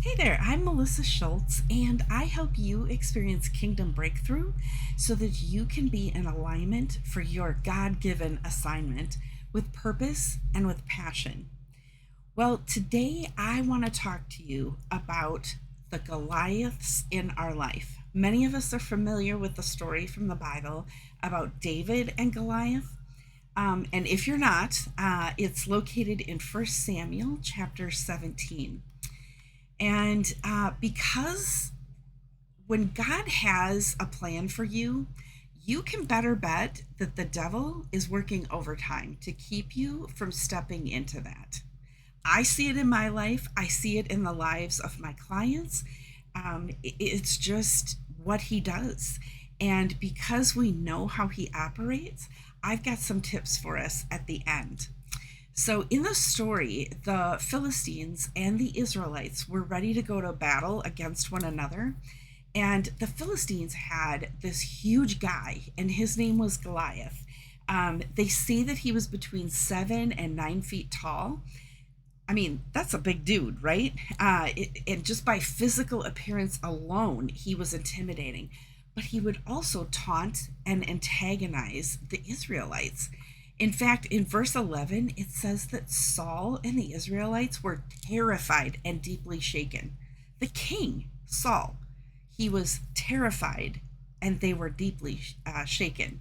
Hey there, I'm Melissa Schultz, and I help you experience kingdom breakthrough so that you can be in alignment for your God given assignment with purpose and with passion. Well, today I want to talk to you about the Goliaths in our life. Many of us are familiar with the story from the Bible about David and Goliath. And if you're not, it's located in 1 Samuel chapter 17. And because when God has a plan for you, you can better bet that the devil is working overtime to keep you from stepping into that. I see it in my life, I see it in the lives of my clients. It's just what he does. And because we know how he operates, I've got some tips for us at the end. So, in the story, the Philistines and the Israelites were ready to go to battle against one another. And the Philistines had this huge guy, and his name was Goliath. They say that he was between 7 and 9 feet tall. I mean, that's a big dude, right? And just by physical appearance alone, he was intimidating. But he would also taunt and antagonize the Israelites. In fact, in verse 11, it says that Saul and the Israelites were terrified and deeply shaken. The king, Saul, he was terrified and they were deeply shaken.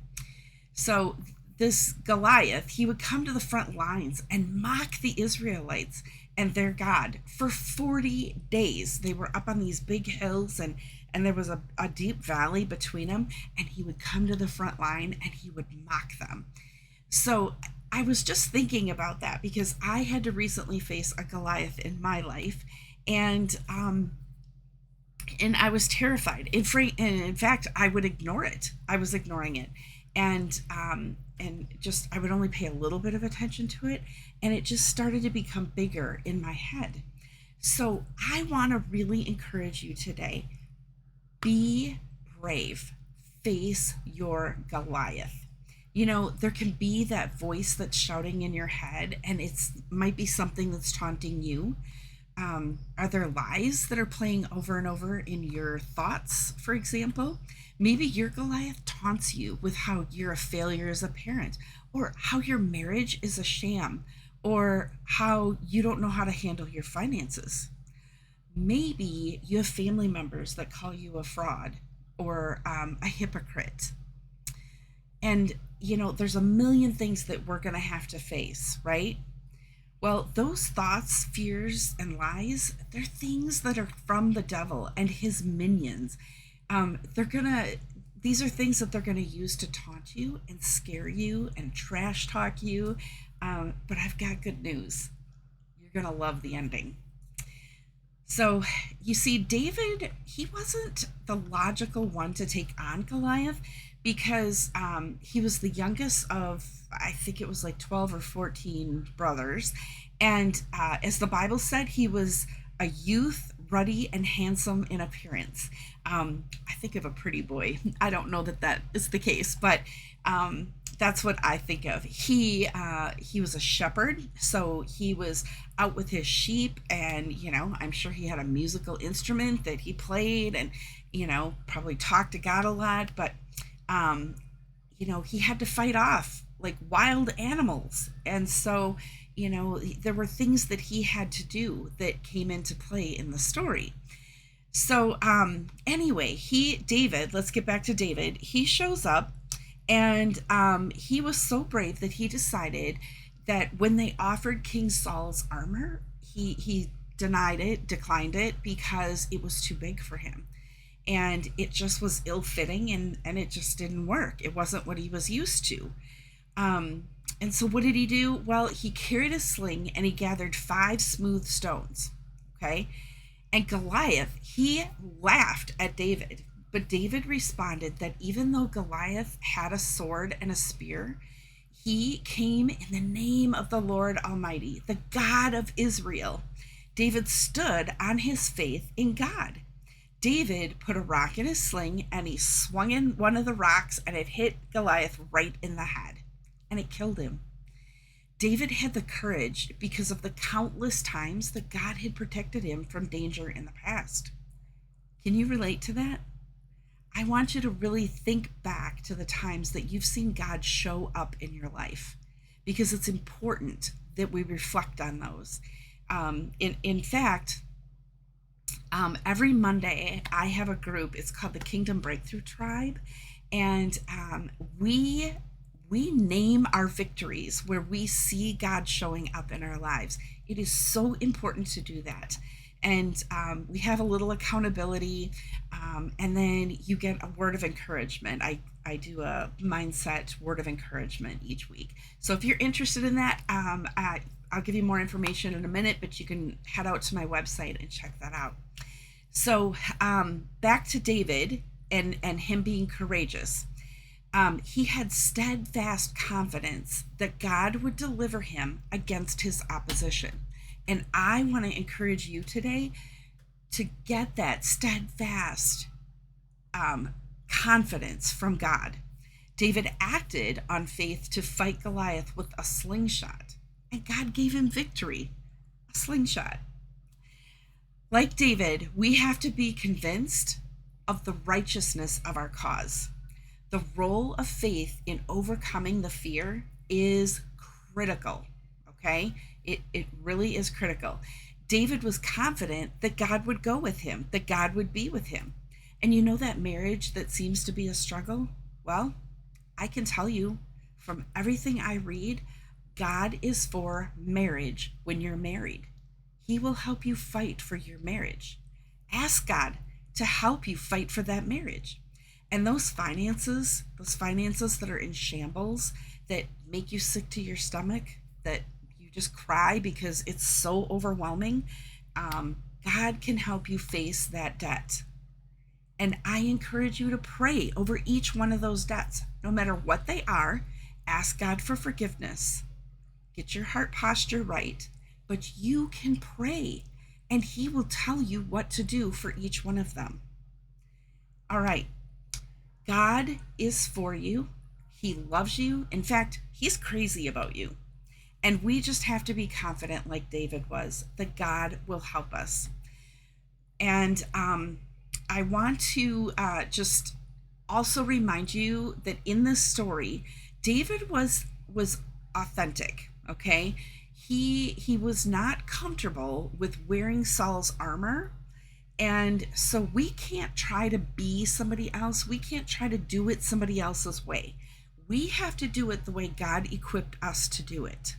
So, this Goliath, he would come to the front lines and mock the Israelites and their God for 40 days. They were up on these big hills and there was a deep valley between them, and he would come to the front line and he would mock them. So I was just thinking about that because I had to recently face a Goliath in my life, and I was terrified. In fact, I would ignore it. I was ignoring it, and just I would only pay a little bit of attention to it, and it just started to become bigger in my head. So I want to really encourage you today: be brave, face your Goliath. There can be that voice that's shouting in your head, and it's might be something that's taunting you. Are there lies that are playing over and over in your thoughts, for example? Maybe your Goliath taunts you with how you're a failure as a parent, or how your marriage is a sham, or how you don't know how to handle your finances. Maybe you have family members that call you a fraud or a hypocrite. And, there's a million things that we're going to have to face, right? Well, those thoughts, fears, and lies, they're things that are from the devil and his minions. These are things that they're going to use to taunt you and scare you and trash talk you. But I've got good news. You're going to love the ending. So, you see, David, he wasn't the logical one to take on Goliath because he was the youngest of, I think it was like 12 or 14 brothers. And as the Bible said, he was a youth, ruddy, and handsome in appearance. I think of a pretty boy. I don't know that that is the case, but that's what I think of. He was a shepherd, so he was out with his sheep, and I'm sure he had a musical instrument that he played, and probably talked to God a lot. But he had to fight off like wild animals, and so there were things that he had to do that came into play in the story. So anyway, David, let's get back to David. He shows up, and he was so brave that he decided that when they offered King Saul's armor, he declined it because it was too big for him. And it just was ill-fitting, and it just didn't work. It wasn't what he was used to. And so what did he do? Well, he carried a sling and he gathered 5 smooth stones. Okay? And Goliath, he laughed at David. But David responded that even though Goliath had a sword and a spear, he came in the name of the Lord Almighty, the God of Israel. David stood on his faith in God. David put a rock in his sling and he swung in one of the rocks, and it hit Goliath right in the head, and it killed him. David had the courage because of the countless times that God had protected him from danger in the past. Can you relate to that? I want you to really think back to the times that you've seen God show up in your life, because it's important that we reflect on those. In fact, every Monday I have a group. It's called the Kingdom Breakthrough Tribe, and we name our victories where we see God showing up in our lives. It is so important to do that. And we have a little accountability, and then you get a word of encouragement. I do a mindset word of encouragement each week. So if you're interested in that, I'll give you more information in a minute, but you can head out to my website and check that out. So back to David and him being courageous. He had steadfast confidence that God would deliver him against his opposition. And I want to encourage you today to get that steadfast confidence from God. David acted on faith to fight Goliath with a slingshot, and God gave him victory. A slingshot. Like David, we have to be convinced of the righteousness of our cause. The role of faith in overcoming the fear is critical, okay? It really is critical. David was confident that God would go with him, that God would be with him. And you know that marriage that seems to be a struggle? Well, I can tell you from everything I read, God is for marriage when you're married. He will help you fight for your marriage. Ask God to help you fight for that marriage. And those finances that are in shambles, that make you sick to your stomach, that you just cry because it's so overwhelming, God can help you face that debt. And I encourage you to pray over each one of those debts, no matter what they are. Ask God for forgiveness. Get your heart posture right. But you can pray, and He will tell you what to do for each one of them. All right. God is for you. He loves you. In fact, He's crazy about you. And we just have to be confident, like David was, that God will help us. And I want to just also remind you that in this story, David was authentic, okay? He was not comfortable with wearing Saul's armor. And so we can't try to be somebody else. We can't try to do it somebody else's way. We have to do it the way God equipped us to do it.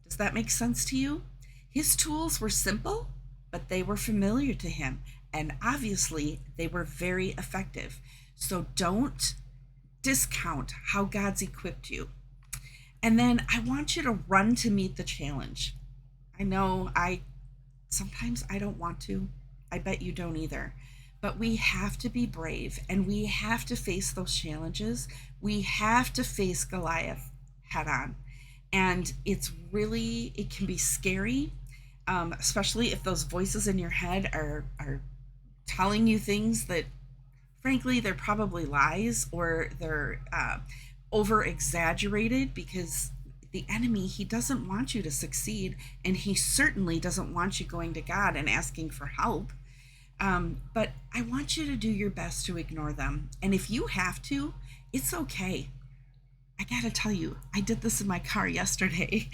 Does that make sense to you? His tools were simple, but they were familiar to him. And obviously, they were very effective. So don't discount how God's equipped you. And then I want you to run to meet the challenge. I know sometimes I don't want to. I bet you don't either. But we have to be brave, and we have to face those challenges. We have to face Goliath head on. And it can be scary, especially if those voices in your head are telling you things that, frankly, they're probably lies, or they're over exaggerated, because the enemy, he doesn't want you to succeed, and he certainly doesn't want you going to God and asking for help. But I want you to do your best to ignore them. And if you have to, it's okay. I gotta tell you, I did this in my car yesterday.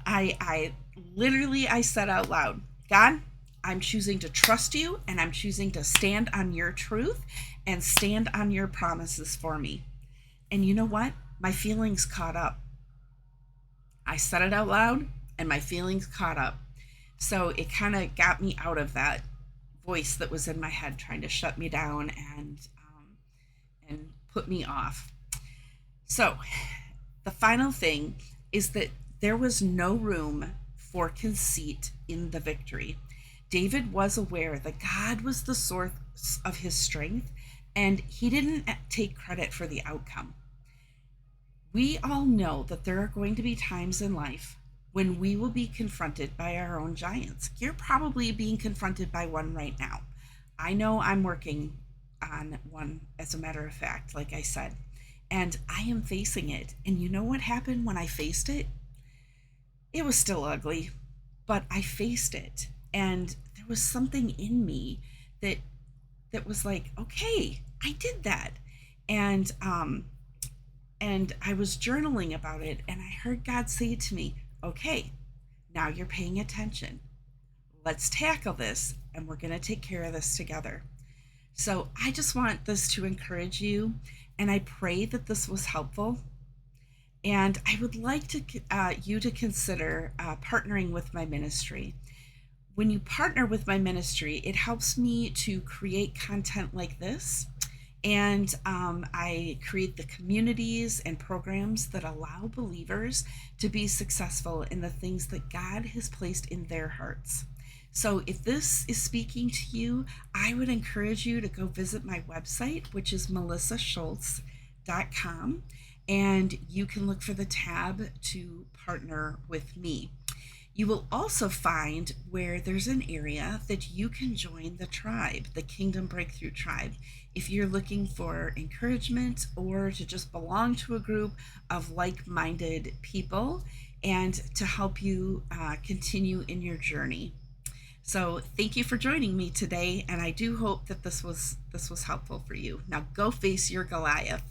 I literally said out loud, God, I'm choosing to trust you, and I'm choosing to stand on your truth and stand on your promises for me. And you know what? My feelings caught up. I said it out loud, and my feelings caught up. So it kind of got me out of that voice that was in my head trying to shut me down and put me off. So the final thing is that there was no room for conceit in the victory. David was aware that God was the source of his strength, and he didn't take credit for the outcome. We all know that there are going to be times in life when we will be confronted by our own giants. You're probably being confronted by one right now. I know I'm working on one, as a matter of fact, like I said, and I am facing it. And you know what happened when I faced it? It was still ugly, but I faced it, and there was something in me that was like, okay, I did that, and I was journaling about it, and I heard God say to me, okay, now you're paying attention. Let's tackle this, and we're going to take care of this together. So I just want this to encourage you, and I pray that this was helpful. And I would like to you to consider partnering with my ministry. When you partner with my ministry, it helps me to create content like this. And I create the communities and programs that allow believers to be successful in the things that God has placed in their hearts. So if this is speaking to you, I would encourage you to go visit my website, which is melissaschultz.com, and you can look for the tab to partner with me. You will also find where there's an area that you can join the tribe, the Kingdom Breakthrough Tribe, if you're looking for encouragement or to just belong to a group of like-minded people and to help you continue in your journey. So thank you for joining me today, and I do hope that this was helpful for you. Now go face your Goliath.